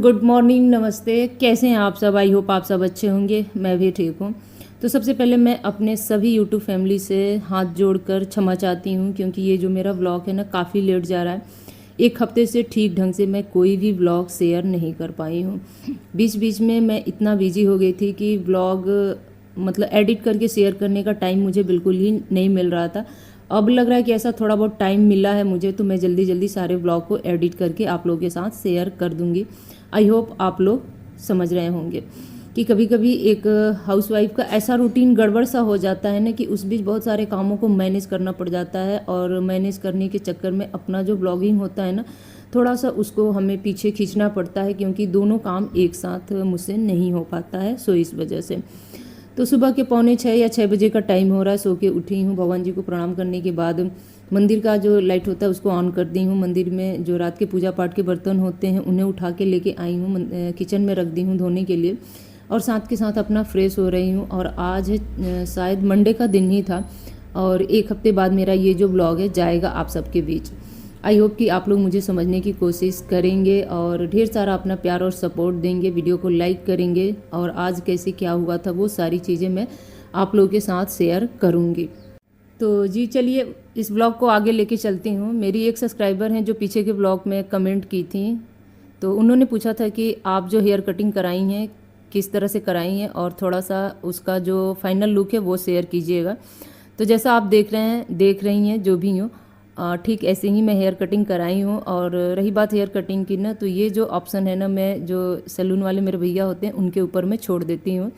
Good morning, नमस्ते। कैसे हैं आप सब? आई होप आप सब अच्छे होंगे। मैं भी ठीक हूँ। तो सबसे पहले मैं अपने सभी यूट्यूब फैमिली से हाथ जोड़कर क्षमा चाहती हूँ, क्योंकि ये जो मेरा व्लॉग है ना काफ़ी लेट जा रहा है। एक हफ्ते से ठीक ढंग से मैं कोई भी व्लॉग शेयर नहीं कर पाई हूँ। बीच बीच में मैं इतना बिजी हो गई थी कि व्लॉग मतलब एडिट करके शेयर करने का टाइम मुझे बिल्कुल ही नहीं मिल रहा था। अब लग रहा है कि ऐसा थोड़ा बहुत टाइम मिला है मुझे, तो मैं जल्दी जल्दी सारे व्लॉग को एडिट करके आप लोगों के साथ शेयर कर दूंगी। आई होप आप लोग समझ रहे होंगे कि कभी कभी एक हाउसवाइफ का ऐसा रूटीन गड़बड़ सा हो जाता है ना कि उस बीच बहुत सारे कामों को मैनेज करना पड़ जाता है, और मैनेज करने के चक्कर में अपना जो ब्लॉगिंग होता है ना थोड़ा सा उसको हमें पीछे खींचना पड़ता है, क्योंकि दोनों काम एक साथ मुझसे नहीं हो पाता है। सो इस वजह से तो सुबह के 5:45 या 6 बजे का टाइम हो रहा है। सो के उठी हूँ। भगवान जी को प्रणाम करने के बाद मंदिर का जो लाइट होता है उसको ऑन कर दी हूँ। मंदिर में जो रात के पूजा पाठ के बर्तन होते हैं उन्हें उठा के लेके आई हूँ, किचन में रख दी हूँ धोने के लिए, और साथ के साथ अपना फ्रेश हो रही हूँ। और आज शायद मंडे का दिन ही था, और एक हफ्ते बाद मेरा ये जो ब्लॉग है जाएगा आप सबके बीच। आई होप कि आप लोग मुझे समझने की कोशिश करेंगे और ढेर सारा अपना प्यार और सपोर्ट देंगे, वीडियो को लाइक करेंगे, और आज कैसे क्या हुआ था वो सारी चीज़ें मैं आप लोगों के साथ शेयर करूँगी। तो जी चलिए इस ब्लॉग को आगे लेके चलती हूँ। मेरी एक सब्सक्राइबर हैं जो पीछे के ब्लॉग में कमेंट की थी, तो उन्होंने पूछा था कि आप जो हेयर कटिंग कराई हैं किस तरह से कराई हैं, और थोड़ा सा उसका जो फाइनल लुक है वो शेयर कीजिएगा। तो जैसा आप देख रही हैं जो भी हूँ, ठीक ऐसे ही मैं हेयर कटिंग कराई हूँ। और रही बात हेयर कटिंग की ना, तो ये जो ऑप्शन है ना, मैं जो सैलून वाले मेरे भैया होते हैं उनके ऊपर मैं छोड़ देती हूँ।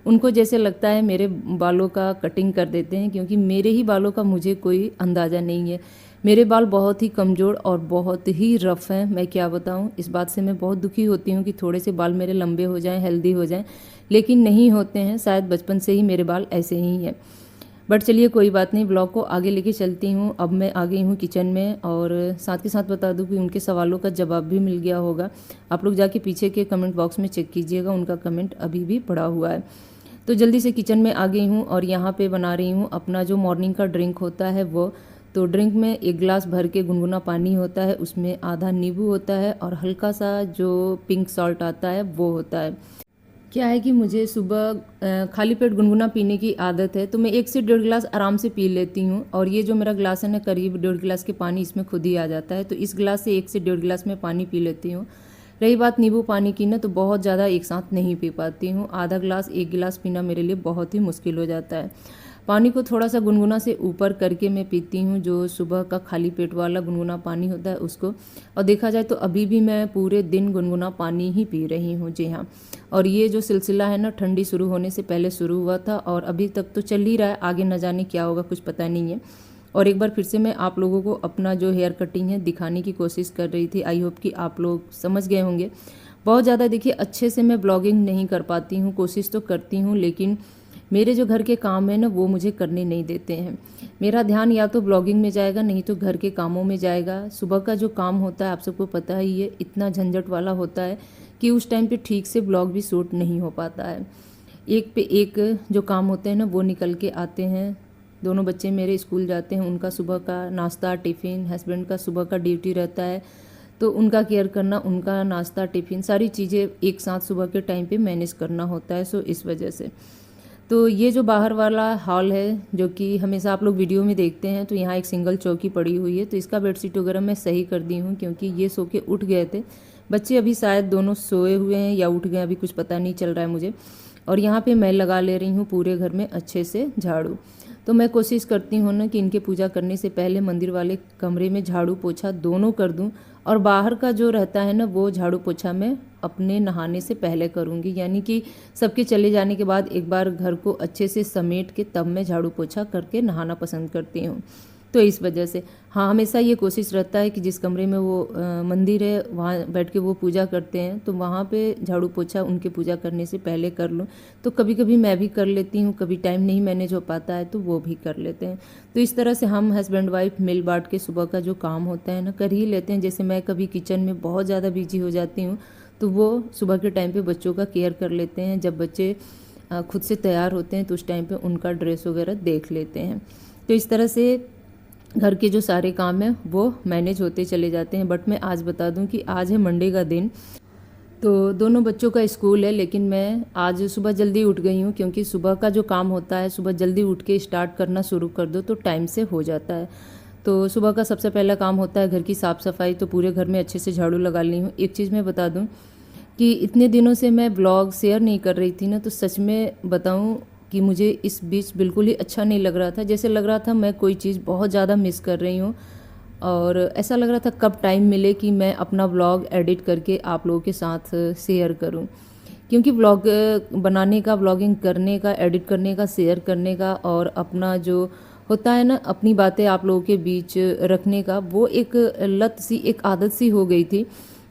उनको जैसे लगता है मेरे बालों का कटिंग कर देते हैं, क्योंकि मेरे ही बालों का मुझे कोई अंदाज़ा नहीं है। मेरे बाल बहुत ही कमज़ोर और बहुत ही रफ़ हैं। मैं क्या बताऊँ, इस बात से मैं बहुत दुखी होती हूँ कि थोड़े से बाल मेरे लंबे हो जाएं, हेल्दी हो जाएं, लेकिन नहीं होते हैं। शायद बचपन से ही मेरे बाल ऐसे ही हैं। बट चलिए कोई बात नहीं, ब्लॉग को आगे लेके चलती हूँ। अब मैं आ गई हूँ किचन में, और साथ के साथ बता दूँ कि उनके सवालों का जवाब भी मिल गया होगा। आप लोग जाके पीछे के कमेंट बॉक्स में चेक कीजिएगा, उनका कमेंट अभी भी पड़ा हुआ है। तो जल्दी से किचन में आ गई हूँ, और यहाँ पे बना रही हूँ अपना जो मॉर्निंग का ड्रिंक होता है वो। तो ड्रिंक में 1 गिलास भर के गुनगुना पानी होता है, उसमें आधा नींबू होता है, और हल्का सा जो पिंक सॉल्ट आता है वो होता है। क्या है कि मुझे सुबह खाली पेट गुनगुना पीने की आदत है, तो मैं 1 से 1.5 गिलास आराम से पी लेती हूँ। और ये जो मेरा गिलास है ना, करीब 1.5 गिलास के पानी इसमें खुद ही आ जाता है। तो इस गिलास से 1 से 1.5 गिलास में पानी पी लेती हूँ। रही बात नींबू पानी की ना, तो बहुत ज़्यादा एक साथ नहीं पी पाती हूँ। आधा गिलास 1 गिलास पीना मेरे लिए बहुत ही मुश्किल हो जाता है। पानी को थोड़ा सा गुनगुना से ऊपर करके मैं पीती हूँ, जो सुबह का खाली पेट वाला गुनगुना पानी होता है उसको। और देखा जाए तो अभी भी मैं पूरे दिन गुनगुना पानी ही पी रही हूँ। जी हाँ, और ये जो सिलसिला है ना, ठंडी शुरू होने से पहले शुरू हुआ था, और अभी तक तो चल ही रहा है। आगे न जाने क्या होगा, कुछ पता नहीं है। और एक बार फिर से मैं आप लोगों को अपना जो हेयर कटिंग है दिखाने की कोशिश कर रही थी। आई होप कि आप लोग समझ गए होंगे। बहुत ज़्यादा देखिए अच्छे से मैं ब्लॉगिंग नहीं कर पाती हूँ, कोशिश तो करती हूँ, लेकिन मेरे जो घर के काम है ना वो मुझे करने नहीं देते हैं। मेरा ध्यान या तो ब्लॉगिंग में जाएगा, नहीं तो घर के कामों में जाएगा। सुबह का जो काम होता है आप सबको पता ही है, इतना झंझट वाला होता है कि उस टाइम पे ठीक से ब्लॉग भी शूट नहीं हो पाता है। एक पे एक जो काम होते हैं ना वो निकल के आते हैं। दोनों बच्चे मेरे स्कूल जाते हैं, उनका सुबह का नाश्ता टिफ़िन, हस्बैंड का सुबह का ड्यूटी रहता है, तो उनका केयर करना, उनका नाश्ता टिफ़िन, सारी चीज़ें एक साथ सुबह के टाइम पे मैनेज करना होता है। सो इस वजह से तो ये जो बाहर वाला हॉल है, जो कि हमेशा आप लोग वीडियो में देखते हैं, तो यहाँ एक सिंगल चौकी पड़ी हुई है, तो इसका बेडशीट वगैरह मैं सही कर दी हूँ, क्योंकि ये सो के उठ गए थे। बच्चे अभी शायद दोनों सोए हुए हैं या उठ गए, अभी कुछ पता नहीं चल रहा है मुझे। और यहाँ पे मैं लगा ले रही हूँ पूरे घर में अच्छे से झाड़ू। तो मैं कोशिश करती हूँ ना कि इनके पूजा करने से पहले मंदिर वाले कमरे में झाड़ू पोछा दोनों कर दूँ, और बाहर का जो रहता है ना वो झाड़ू पोछा मैं अपने नहाने से पहले करूँगी। यानी कि सबके चले जाने के बाद एक बार घर को अच्छे से समेट के तब मैं झाड़ू पोछा करके नहाना पसंद करती हूँ। तो इस वजह से हाँ, हमेशा ये कोशिश रहता है कि जिस कमरे में वो मंदिर है वहाँ बैठ के वो पूजा करते हैं, तो वहाँ पे झाड़ू पोछा उनके पूजा करने से पहले कर लूँ। तो कभी कभी मैं भी कर लेती हूँ, कभी टाइम नहीं मैनेज हो पाता है तो वो भी कर लेते हैं। तो इस तरह से हम हस्बैंड वाइफ मिल बांट के सुबह का जो काम होता है ना कर ही लेते हैं। जैसे मैं कभी किचन में बहुत ज़्यादा बिजी हो जाती हूँ, तो वो सुबह के टाइम पे बच्चों का केयर कर लेते हैं। जब बच्चे खुद से तैयार होते हैं तो उस टाइम पे उनका ड्रेस वगैरह देख लेते हैं। तो इस तरह से घर के जो सारे काम हैं वो मैनेज होते चले जाते हैं। बट मैं आज बता दूं कि आज है मंडे का दिन, तो दोनों बच्चों का स्कूल है, लेकिन मैं आज सुबह जल्दी उठ गई हूँ क्योंकि सुबह का जो काम होता है सुबह जल्दी उठ के स्टार्ट करना शुरू कर दो तो टाइम से हो जाता है। तो सुबह का सबसे पहला काम होता है घर की साफ़ सफाई, तो पूरे घर में अच्छे से झाड़ू लगा ली हूँ। एक चीज़ मैं बता दूँ कि इतने दिनों से मैं ब्लॉग शेयर नहीं कर रही थी ना, तो सच में बताऊँ कि मुझे इस बीच बिल्कुल ही अच्छा नहीं लग रहा था। जैसे लग रहा था मैं कोई चीज़ बहुत ज़्यादा मिस कर रही हूँ, और ऐसा लग रहा था कब टाइम मिले कि मैं अपना व्लॉग एडिट करके आप लोगों के साथ शेयर करूं। क्योंकि व्लॉग बनाने का, व्लॉगिंग करने का, एडिट करने का, शेयर करने का और अपना जो होता है ना अपनी बातें आप लोगों के बीच रखने का, वो एक लत सी, एक आदत सी हो गई थी।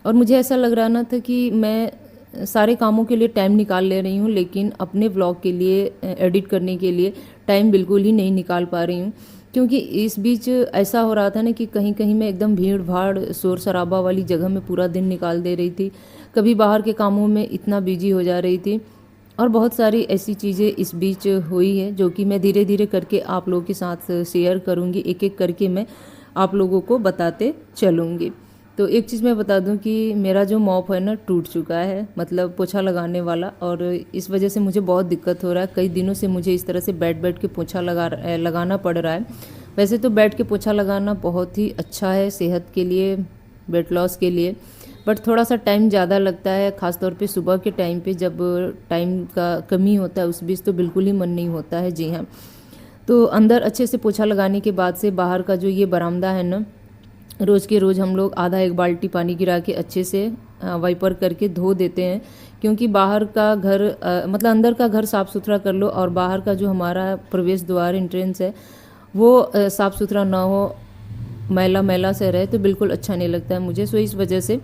और मुझे ऐसा लग रहा ना था कि मैं सारे कामों के लिए टाइम निकाल ले रही हूँ, लेकिन अपने व्लॉग के लिए, एडिट करने के लिए टाइम बिल्कुल ही नहीं निकाल पा रही हूँ। क्योंकि इस बीच ऐसा हो रहा था ना कि कहीं कहीं मैं एकदम भीड़ भाड़ शोर शराबा वाली जगह में पूरा दिन निकाल दे रही थी, कभी बाहर के कामों में इतना बिजी हो जा रही थी, और बहुत सारी ऐसी चीज़ें इस बीच हुई है जो कि मैं धीरे धीरे करके आप लोगों के साथ शेयर करूँगी। एक एक करके मैं आप लोगों को बताते चलूँगी। तो एक चीज़ मैं बता दूं कि मेरा जो मॉप है ना टूट चुका है, मतलब पोछा लगाने वाला, और इस वजह से मुझे बहुत दिक्कत हो रहा है। कई दिनों से मुझे इस तरह से बैठ बैठ के पोछा लगाना पड़ रहा है। वैसे तो बैठ के पोछा लगाना बहुत ही अच्छा है सेहत के लिए, वेट लॉस के लिए, बट थोड़ा सा टाइम ज़्यादा लगता है, ख़ासतौर पे सुबह के टाइम पे जब टाइम का कमी होता है उस बीच तो बिल्कुल ही मन नहीं होता है। जी हाँ, तो अंदर अच्छे से पोछा लगाने के बाद से बाहर का जो ये बरामदा है ना, रोज़ के रोज़ हम लोग आधा एक बाल्टी पानी गिरा के अच्छे से वाइपर करके धो देते हैं। क्योंकि बाहर का घर मतलब अंदर का घर साफ़ सुथरा कर लो और बाहर का जो हमारा प्रवेश द्वार, एंट्रेंस है, वो साफ़ सुथरा ना हो, मैला मैला से रहे तो बिल्कुल अच्छा नहीं लगता है मुझे। सो इस वजह से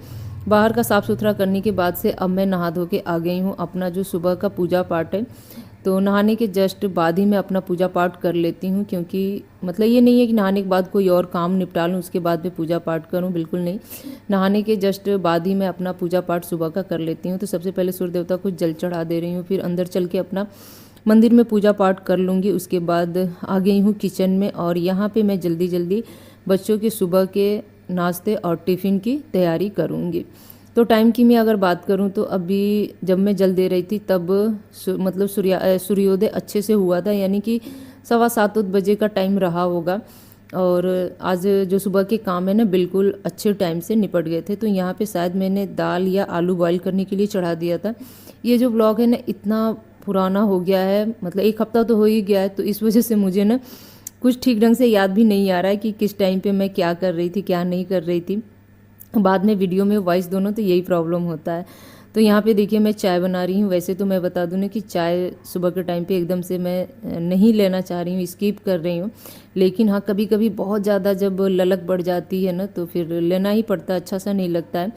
बाहर का साफ़ सुथरा करने के बाद से अब मैं नहा धो के आ गई हूँ। अपना जो सुबह का पूजा पाठ है, तो नहाने के जस्ट बाद ही मैं अपना पूजा पाठ कर लेती हूँ। क्योंकि मतलब ये नहीं है कि नहाने के बाद कोई और काम निपटा लूँ उसके बाद मैं पूजा पाठ करूँ, बिल्कुल नहीं। नहाने के जस्ट बाद ही मैं अपना पूजा पाठ सुबह का कर लेती हूँ। तो सबसे पहले सूर्य देवता को जल चढ़ा दे रही हूँ, फिर अंदर चल के अपना मंदिर में पूजा पाठ कर लूँगी। उसके बाद आ गई हूँ किचन में, और यहाँ पे मैं जल्दी जल्दी बच्चों के सुबह के नाश्ते और टिफ़िन की तैयारी करूँगी। तो टाइम की मैं अगर बात करूं तो अभी जब मैं जल दे रही थी तब मतलब सूर्योदय अच्छे से हुआ था, यानी कि 7:15 बजे का टाइम रहा होगा। और आज जो सुबह के काम है ना बिल्कुल अच्छे टाइम से निपट गए थे। तो यहाँ पे शायद मैंने दाल या आलू बॉईल करने के लिए चढ़ा दिया था। ये जो ब्लॉग है ना इतना पुराना हो गया है, मतलब 1 हफ्ता तो हो ही गया है, तो इस वजह से मुझे ना कुछ ठीक ढंग से याद भी नहीं आ रहा है कि किस टाइम पे मैं क्या कर रही थी, क्या नहीं कर रही थी। बाद में वीडियो में वॉइस दोनों, तो यही प्रॉब्लम होता है। तो यहाँ पे देखिए मैं चाय बना रही हूँ। वैसे तो मैं बता दूँ ना कि चाय सुबह के टाइम पे एकदम से मैं नहीं लेना चाह रही हूँ, स्किप कर रही हूँ, लेकिन हाँ कभी कभी बहुत ज़्यादा जब ललक बढ़ जाती है ना तो फिर लेना ही पड़ता है, अच्छा सा नहीं लगता है।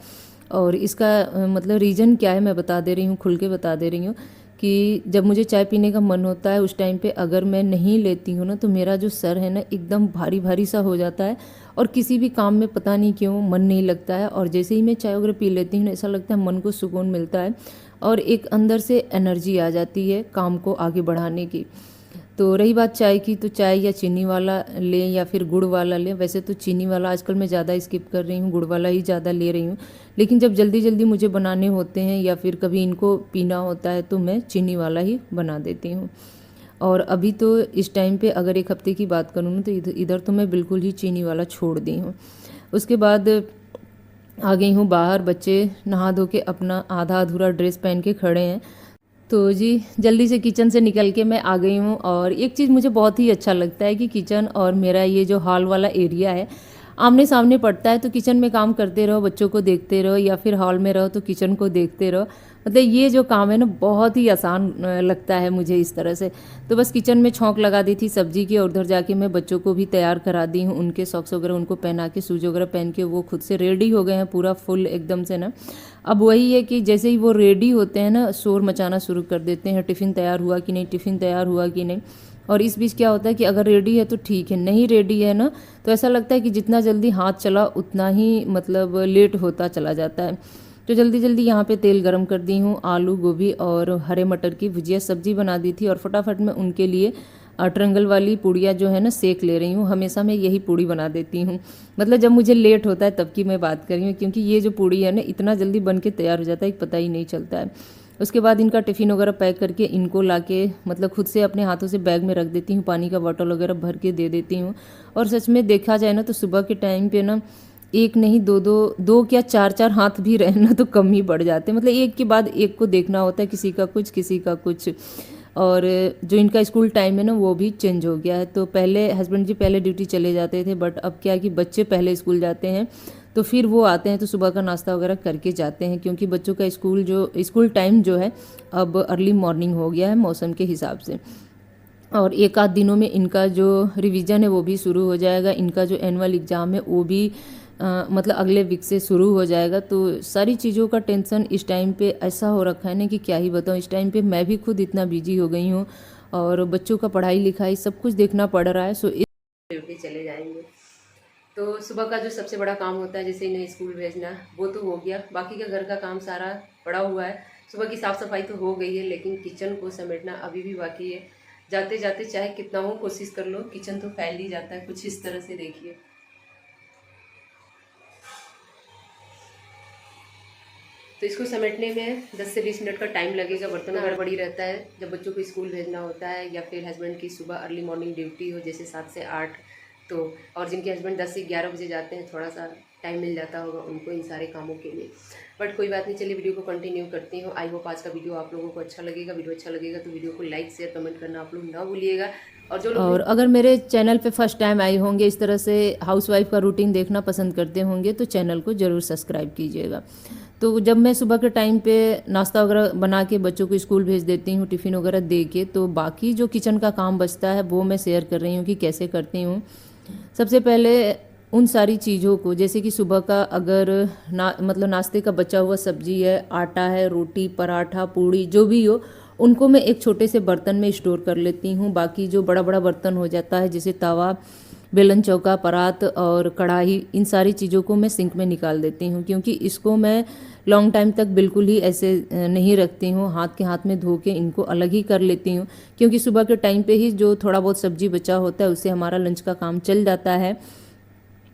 और इसका मतलब रीज़न क्या है मैं बता दे रही हूँ, खुल के बता दे रही हूँ कि जब मुझे चाय पीने का मन होता है उस टाइम पे अगर मैं नहीं लेती हूँ ना तो मेरा जो सर है ना एकदम भारी भारी सा हो जाता है, और किसी भी काम में पता नहीं क्यों मन नहीं लगता है। और जैसे ही मैं चाय वगैरह पी लेती हूँ ना ऐसा लगता है मन को सुकून मिलता है और एक अंदर से एनर्जी आ जाती है काम को आगे बढ़ाने की। तो रही बात चाय की, तो चाय या चीनी वाला लें या फिर गुड़ वाला लें। वैसे तो चीनी वाला आजकल मैं ज़्यादा स्किप कर रही हूँ, गुड़ वाला ही ज़्यादा ले रही हूँ, लेकिन जब जल्दी जल्दी मुझे बनाने होते हैं या फिर कभी इनको पीना होता है तो मैं चीनी वाला ही बना देती हूँ। और अभी तो इस टाइम पे अगर 1 हफ्ते की बात करूँ ना तो इधर तो मैं बिल्कुल ही चीनी वाला छोड़ दी हूँ। उसके बाद आ गई हूँ बाहर, बच्चे नहा धो के अपना आधा अधूरा ड्रेस पहन के खड़े हैं। तो जी जल्दी से किचन से निकल के मैं आ गई हूँ। और एक चीज़ मुझे बहुत ही अच्छा लगता है कि किचन और मेरा ये जो हॉल वाला एरिया है आमने सामने पड़ता है, तो किचन में काम करते रहो, बच्चों को देखते रहो, या फिर हॉल में रहो तो किचन को देखते रहो। मतलब ये जो काम है ना बहुत ही आसान लगता है मुझे इस तरह से। तो बस किचन में छौंक लगा दी थी सब्जी की, और उधर जाके मैं बच्चों को भी तैयार करा दी हूँ, उनके सॉक्स वगैरह उनको पहना के, शूज वगैरह पहन के वो खुद से रेडी हो गए हैं पूरा फुल एकदम से ना। अब वही है कि जैसे ही वो रेडी होते हैं ना शोर मचाना शुरू कर देते हैं, टिफ़िन तैयार हुआ कि नहीं, टिफ़िन तैयार हुआ कि नहीं। और इस बीच क्या होता है कि अगर रेडी है तो ठीक है, नहीं रेडी है ना तो ऐसा लगता है कि जितना जल्दी हाथ चला उतना ही मतलब लेट होता चला जाता है। तो जल्दी जल्दी यहाँ पे तेल गरम कर दी हूँ, आलू गोभी और हरे मटर की भुजिया सब्जी बना दी थी, और फटाफट में उनके लिए ट्रंगल वाली पूड़ियाँ जो है ना सेक ले रही हूँ। हमेशा मैं यही पूड़ी बना देती हूँ, मतलब जब मुझे लेट होता है तब की मैं बात कर रही हूँ, क्योंकि ये जो पूड़ी है ना इतना जल्दी बन के तैयार हो जाता है कि पता ही नहीं चलता है। उसके बाद इनका टिफ़िन वगैरह पैक करके इनको लाके मतलब खुद से अपने हाथों से बैग में रख देती हूँ, पानी का बॉटल वगैरह भर के दे देती हूँ। और सच में देखा जाए ना तो सुबह के टाइम पे ना एक नहीं दो क्या चार चार हाथ भी रहे ना तो कम ही बढ़ जाते हैं, मतलब एक के बाद एक को देखना होता है, किसी का कुछ किसी का कुछ। और जो इनका स्कूल टाइम है ना वो भी चेंज हो गया है। तो पहले हस्बैंड जी पहले ड्यूटी चले जाते थे, बट अब क्या है कि बच्चे पहले स्कूल जाते हैं तो फिर वो आते हैं तो सुबह का नाश्ता वगैरह करके जाते हैं, क्योंकि बच्चों का स्कूल टाइम जो है अब अर्ली मॉर्निंग हो गया है मौसम के हिसाब से। और एक आध दिनों में इनका जो रिवीजन है वो भी शुरू हो जाएगा। इनका जो एनुअल एग्ज़ाम है वो भी मतलब अगले वीक से शुरू हो जाएगा। तो सारी चीज़ों का टेंशन इस टाइम पे ऐसा हो रखा है ना कि क्या ही बताऊँ। इस टाइम पे मैं भी खुद इतना बिजी हो गई हूँ और बच्चों का पढ़ाई लिखाई सब कुछ देखना पड़ रहा है। सो ड्यूटी चले जाएंगे। तो सुबह का जो सबसे बड़ा काम होता है जैसे इन्हें स्कूल भेजना वो तो हो गया, बाकी का घर का काम सारा पड़ा हुआ है। सुबह की साफ़ सफाई तो हो गई है, लेकिन किचन को समेटना अभी भी बाकी है। जाते जाते चाहे कितना हो कोशिश कर लो, किचन तो फैल ही जाता है कुछ इस तरह से। देखिए तो इसको समेटने में 10 से 20 मिनट का टाइम लगेगा। बर्तन गड़बड़ी रहता है जब बच्चों को स्कूल भेजना होता है, या फिर हस्बैंड की सुबह अर्ली मॉर्निंग ड्यूटी हो जैसे 7 से 8, तो और जिनके हस्बैंड 10 से 11 बजे जाते हैं, थोड़ा सा टाइम मिल जाता होगा उनको इन सारे कामों के लिए। बट कोई बात नहीं, चलिए वीडियो को कंटिन्यू करती हूँ। आई होप आज का वीडियो आप लोगों को अच्छा लगेगा। वीडियो अच्छा लगेगा तो वीडियो को लाइक शेयर कमेंट करना आप लोग ना भूलिएगा। और अगर मेरे चैनल पे फर्स्ट टाइम आए होंगे, इस तरह से हाउसवाइफ का रूटीन देखना पसंद करते होंगे, तो चैनल को ज़रूर सब्सक्राइब कीजिएगा। तो जब मैं सुबह के टाइम पे नाश्ता वगैरह बना के बच्चों को स्कूल भेज देती हूँ, टिफ़िन वगैरह दे के, तो बाकी जो किचन का काम बचता है वो मैं शेयर कर रही हूँ कि कैसे करती हूँ। सबसे पहले उन सारी चीज़ों को, जैसे कि सुबह का अगर मतलब नाश्ते का बचा हुआ सब्जी है, आटा है, रोटी पराठा पूड़ी जो भी हो, उनको मैं एक छोटे से बर्तन में स्टोर कर लेती हूँ। बाकी जो बड़ा बड़ा बर्तन हो जाता है जैसे तवा, बेलन चौका, परात और कढ़ाई, इन सारी चीज़ों को मैं सिंक में निकाल देती हूँ, क्योंकि इसको मैं लॉन्ग टाइम तक बिल्कुल ही ऐसे नहीं रखती हूँ। हाथ में धो के इनको अलग ही कर लेती हूँ, क्योंकि सुबह के टाइम पे ही जो थोड़ा बहुत सब्जी बचा होता है उससे हमारा लंच का काम चल जाता है,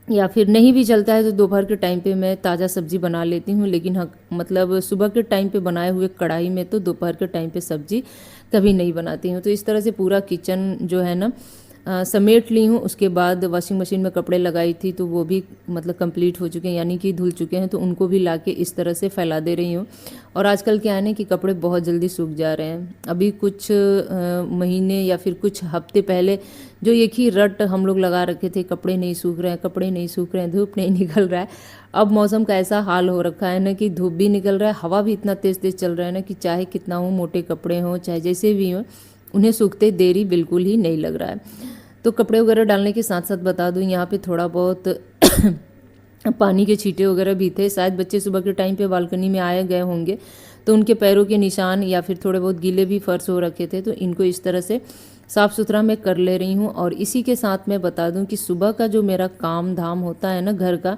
या फिर नहीं भी चलता है तो दोपहर के टाइम पे मैं ताज़ा सब्ज़ी बना लेती हूँ। लेकिन हाँ, मतलब सुबह के टाइम पे बनाए हुए कढ़ाई में तो दोपहर के टाइम पे सब्ज़ी कभी नहीं बनाती हूँ। तो इस तरह से पूरा किचन जो है ना समेट ली हूँ। उसके बाद वॉशिंग मशीन में कपड़े लगाई थी तो वो भी मतलब कंप्लीट हो चुके हैं, यानी कि धुल चुके हैं, तो उनको भी लाके इस तरह से फैला दे रही हूँ। और आजकल क्या है ना कि कपड़े बहुत जल्दी सूख जा रहे हैं। अभी कुछ महीने या फिर कुछ हफ्ते पहले जो एक ही रट हम लोग लगा रखे थे, कपड़े नहीं सूख रहे हैं, कपड़े नहीं सूख रहे हैं, धूप नहीं निकल रहा है। अब मौसम का ऐसा हाल हो रखा है ना कि धूप भी निकल रहा है, हवा भी इतना तेज़ तेज़ चल रहा है ना कि चाहे कितना हो मोटे कपड़े हों चाहे जैसे भी हों, उन्हें सूखते देरी बिल्कुल ही नहीं लग रहा है। तो कपड़े वगैरह डालने के साथ साथ बता दूं, यहाँ पे थोड़ा बहुत पानी के छींटे वगैरह भी थे। शायद बच्चे सुबह के टाइम पे बालकनी में आए गए होंगे तो उनके पैरों के निशान या फिर थोड़े बहुत गीले भी फर्श हो रखे थे, तो इनको इस तरह से साफ़ सुथरा मैं कर ले रही हूँ। और इसी के साथ मैं बता दूं कि सुबह का जो मेरा काम धाम होता है ना घर का,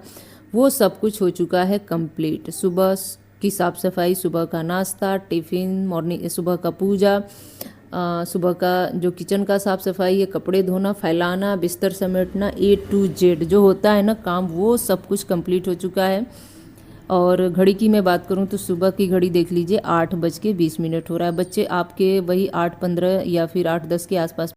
वो सब कुछ हो चुका है कंप्लीट। सुबह की साफ़ सफाई, सुबह का नाश्ता, टिफ़िन, मॉर्निंग सुबह का पूजा, सुबह का जो किचन का साफ़ सफाई है, कपड़े धोना, फैलाना, बिस्तर समेटना, A to Z जो होता है ना काम, वो सब कुछ कंप्लीट हो चुका है। और घड़ी की मैं बात करूं तो सुबह की घड़ी देख लीजिए 8:20 हो रहा है। बच्चे आपके वही 8:15 या फिर 8:10 के आसपास